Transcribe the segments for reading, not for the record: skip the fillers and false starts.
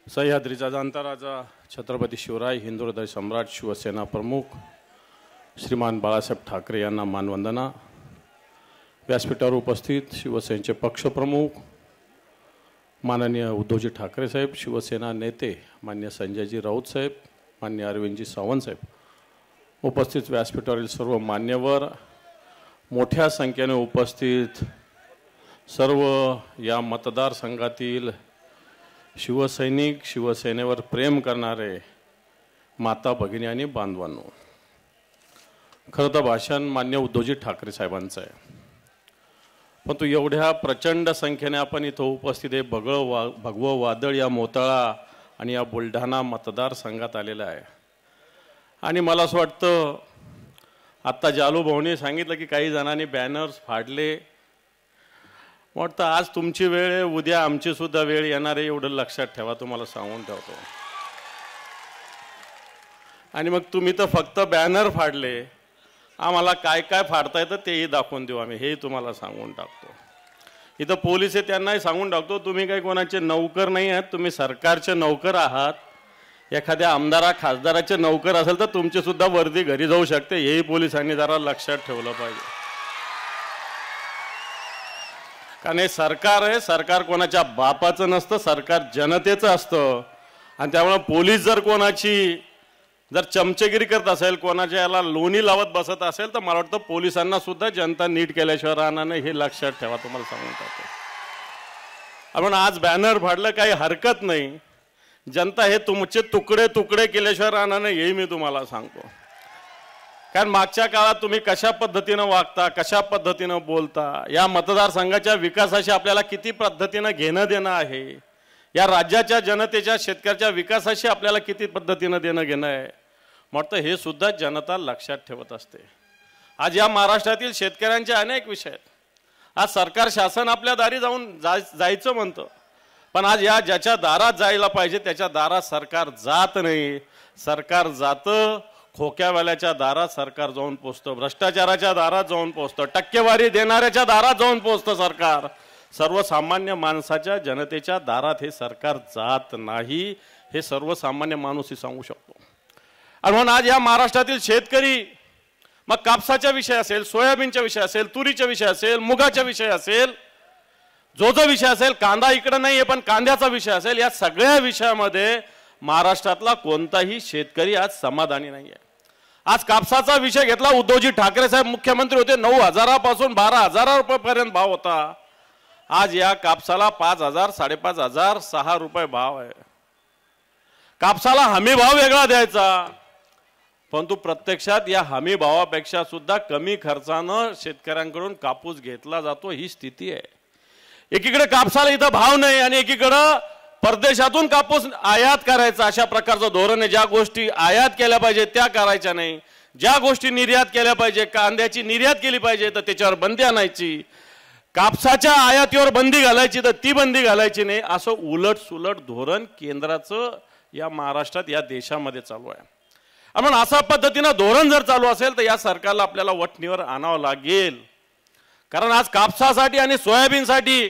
सह्याद्रीचा जाणता राजा छत्रपती शिवराय हिंदू हृदय सम्राट शिवसेना प्रमुख श्रीमान बाळासाहेब ठाकरे यांना मानवंदना। व्यासपीठावर उपस्थित शिवसेनेचे पक्षप्रमुख माननीय उद्धवजी ठाकरे साहेब, शिवसेना नेते मान्य संजयजी राऊत साहेब, मान्य अरविंदजी सावंत साहेब, उपस्थित व्यासपीठावरील सर्व मान्यवर, मोठ्या संख्येने उपस्थित सर्व या मतदारसंघातील शिवसैनिक, शिवसेनेवर प्रेम करणारे माता भगिनी आणि बांधवांनो, खरं तर भाषण मान्य उद्धवजी ठाकरे साहेबांचं आहे, पण तो एवढ्या प्रचंड संख्येने आपण इथं उपस्थित आहे, भगवं वादळ या मोताळा आणि या बुलढाणा मतदारसंघात आलेला आहे। आणि मला असं वाटतं आत्ता जालू भाऊने सांगितलं की काही जणांनी बॅनर्स फाडले, वाटतं आज तुमची वेळ आहे, उद्या आमची सुद्धा वेळ येणार आहे, एवढं लक्षात ठेवा, तुम्हाला सांगून ठेवतो। आणि मग तुम्ही तर फक्त बॅनर फाडले, आम्हाला काय काय फाडता येतं तेही दाखवून देऊ आम्ही, हेही तुम्हाला सांगून टाकतो। इथं पोलीस आहे त्यांनाही सांगून टाकतो, तुम्ही काही कोणाचे नौकर नाही आहात, तुम्ही सरकारचे नौकर आहात। एखाद्या आमदारा खासदाराचे नौकर असेल तर तुमची सुद्धा वर्दी घरी जाऊ शकते, हेही पोलिसांनी जरा लक्षात ठेवलं पाहिजे। कारण हे सरकार आहे, सरकार कोणाच्या बापाचं नसतं, सरकार जनतेचं असतं। आणि त्यामुळे पोलीस जर कोणाची चमचेगिरी करत असेल, कोणाच्या याला लोणी लावत बसत असेल, तर मला वाटतं पोलिसांना सुद्धा जनता नीट केल्याशिवाय राहणार नाही, हे लक्षात ठेवा, तुम्हाला सांगून टाकतो। आपण आज बॅनर फाडलं काही हरकत नाही, जनता हे तुमचे तुकडे तुकडे केल्याशिवाय राहणार नाही, हेही मी तुम्हाला सांगतो। कारण मागच्या काळात तुम्ही कशा पद्धतीनं वागता, कशा पद्धतीनं बोलता, या मतदारसंघाच्या विकासाशी आपल्याला किती पद्धतीनं घेणं देणं आहे, या राज्याच्या जनतेच्या शेतकऱ्याच्या विकासाशी आपल्याला किती पद्धतीनं देणं घेणं आहे, म्हटलं हे सुद्धा जनता लक्षात ठेवत असते। आज या महाराष्ट्रातील शेतकऱ्यांचे अनेक विषय आहेत, आज सरकार शासन आपल्या दारी जायचं म्हणतं, पण आज या ज्याच्या दारात जायला पाहिजे त्याच्या दारात सरकार जात नाही। सरकार जातं खोक्यावाल्याच्या दारात, सरकार जाऊन पोचतं भ्रष्टाचाराच्या दारात जाऊन पोचतं, टक्केवारी देणाऱ्याच्या दारात जाऊन पोचतं सरकार, सर्वसामान्य माणसाच्या जनतेच्या दारात हे सरकार जात नाही, हे सर्वसामान्य माणूसही सांगू शकतो। आणि म्हणून आज या महाराष्ट्रातील शेतकरी, मग कापसाचा विषय असेल, सोयाबीनचा विषय असेल, तुरीचा विषय असेल, मुगाचा विषय असेल, जो विषय असेल, कांदा इकडे नाहीये पण कांद्याचा विषय असेल, या सगळ्या विषयामध्ये महाराष्ट्रातला कोणताही शेतकरी आज समाधानी नाहीये। आज कापसाचा विषय घेतला, उद्धवजी ठाकरे साहेब मुख्यमंत्री होते, 9,000 पासून 12,000 रुपयापर्यंत भाव होता। आज या कापसाला 5,000, 5,500, 6 रुपये भाव आहे। कापसाला हमी भाव वेगळा द्यायचा, परंतु प्रत्यक्षात या हमी भावापेक्षा सुद्धा कमी खर्चानं शेतकऱ्यांकडून कापूस घेतला जातो, ही स्थिती आहे। एकीकडे कापसाला इथं भाव नाही आणि एकीकडे परदेशातून कापूस आयात करायचा, अशा प्रकारचं धोरण आहे। ज्या गोष्टी आयात केल्या पाहिजे त्या करायच्या नाही, ज्या गोष्टी निर्यात केल्या पाहिजे, कांद्याची निर्यात केली पाहिजे तर त्याच्यावर बंदी आणायची, कापसाच्या आयातीवर बंदी घालायची तर ती बंदी घालायची नाही, असं उलट सुलट धोरण केंद्राचं या महाराष्ट्रात या देशामध्ये चालू आहे। आपण अशा पद्धतीनं धोरण जर चालू असेल तर या सरकारला आपल्याला वठणीवर आणावं लागेल। कारण आज कापसासाठी आणि सोयाबीनसाठी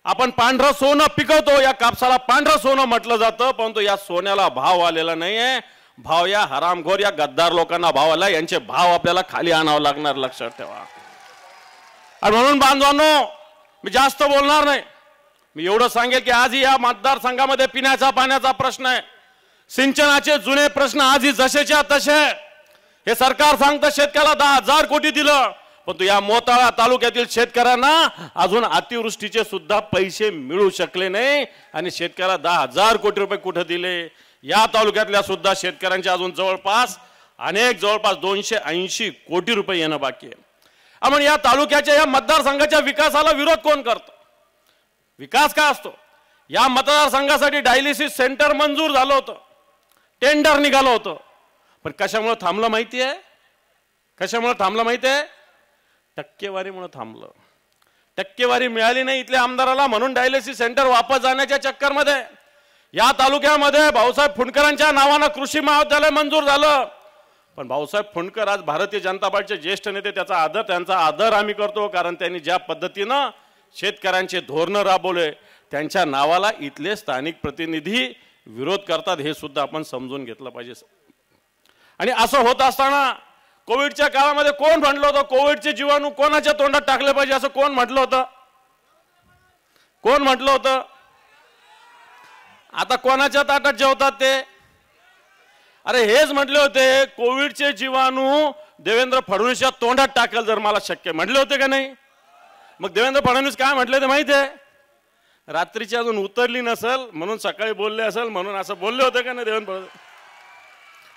आपण पांढरं सोनं पिकवतो, या कापसाला पांढरं सोनं म्हटलं जातं, परंतु या सोन्याला भाव आलेला नाहीये। भाव या हरामखोर या गद्दार लोकांना भाव आला, यांचे भाव आपल्याला खाली आणावं लागणार, लक्षात ठेवा। आणि म्हणून बांधवांनो, मी जास्त बोलणार नाही, मी एवढं सांगेल की आजही या मतदारसंघामध्ये पिण्याच्या पाण्याचा प्रश्न आहे, सिंचनाचे जुने प्रश्न आजही जसेच्या तसे। हे सरकार सांगतं शेतकऱ्याला 10,000 कोटी दिलं, परंतु या मोताळा तालुक्यातील शेतकऱ्यांना अजून अतिवृष्टीचे सुद्धा पैसे मिळू शकले नाही। आणि शेतकऱ्याला 10,000 कोटी रुपये कुठे दिले, या तालुक्यातल्या सुद्धा शेतकऱ्यांचे अजून जवळपास 280 कोटी रुपये येणं बाकी आहे। आपण या तालुक्याच्या या मतदारसंघाच्या विकासाला विरोध कोण करतं? विकास काय असतो? या मतदारसंघासाठी डायलिसिस सेंटर मंजूर झालं होतं, टेंडर निघालं होतं, पण कशामुळे थांबलं माहिती आहे? कशामुळे थांबलं माहिती आहे? टक्केवारीमुळे थांबलं। टक्केवारी मिळाली नाही इथल्या आमदाराला, म्हणून डायलिसिस सेंटर वापस जाण्याच्या चक्करमध्ये या तालुक्यामध्ये भाऊसाहेब फुंडकरांच्या नावानं कृषी महाविद्यालय मंजूर झालं, पण भाऊसाहेब फुंडकर आज भारतीय जनता पार्टीचे ज्येष्ठ नेते, त्यांचा आदर आम्ही करतो, कारण त्यांनी ज्या पद्धतीनं शेतकऱ्यांचे धोरण राबवले, त्यांच्या नावाला इथले स्थानिक प्रतिनिधी विरोध करतात, हे सुद्धा आपण समजून घेतलं पाहिजे। आणि असं होत असताना कोविडच्या काळामध्ये कोण म्हटलं होतं कोविडचे जीवाणू कोणाच्या तोंडात टाकले पाहिजे, असं कोण म्हटलं होतं? कोण म्हटलं होतं? आता कोणाच्या ताटात जेवतात ते? अरे हेच म्हटले होते कोविडचे जीवाणू देवेंद्र फडणवीसच्या तोंडात टाकेल जर मला शक्य, म्हटले होते का नाही? मग देवेंद्र फडणवीस काय म्हटले ते माहिती आहे? रात्रीची अजून उतरली नसेल म्हणून सकाळी बोलले असेल म्हणून असं बोलले होते का नाही देवेंद्र फडणवीस?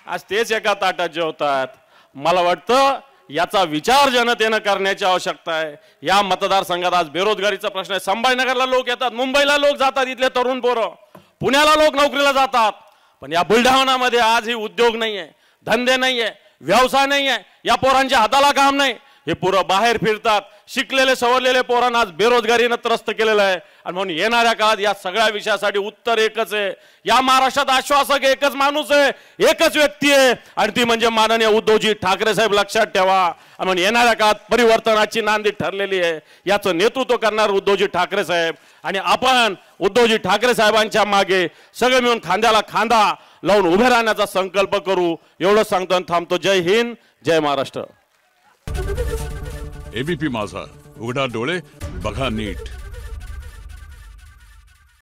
आज तेच एका ताटात जेवतात। मला वाटतं याचा विचार जनतेनं करण्याची आवश्यकता आहे। या मतदारसंघात आज बेरोजगारीचा प्रश्न आहे। संभाजीनगरला लोक येतात, मुंबईला लोक जातात, इथले तरुण पोरं, पुण्याला लोक नोकरीला जातात, पण या बुलढाणामध्ये आज ही उद्योग नाहीये, धंदे नाहीये, व्यवसाय नाहीये, या पोरांच्या हाताला काम नाही, हे पोरं बाहेर फिरतात। शिकलेले सवरलेले पोरांना आज बेरोजगारीनं त्रस्त केलेलं आहे। आणि म्हणून येणाऱ्या काळात या सगळ्या विषयासाठी उत्तर एकच आहे। या महाराष्ट्रात आश्वासक एकच माणूस आहे, एकच व्यक्ती आहे, आणि ती म्हणजे माननीय उद्धवजी ठाकरे साहेब। लक्षात ठेवा। आणि म्हणून येणाऱ्या काळात परिवर्तनाची नांदी ठरलेली आहे। याचं नेतृत्व करणार उद्धवजी ठाकरे साहेब, आणि आपण उद्धवजी ठाकरे साहेबांच्या मागे सगळे मिळून खांद्याला खांदा लावून उभे राहण्याचा संकल्प करू। एवढं सांगतो आणि थांबतो। जय हिंद, जय महाराष्ट्र। एबीपी माझा, उघडा डोळे बघा नीट।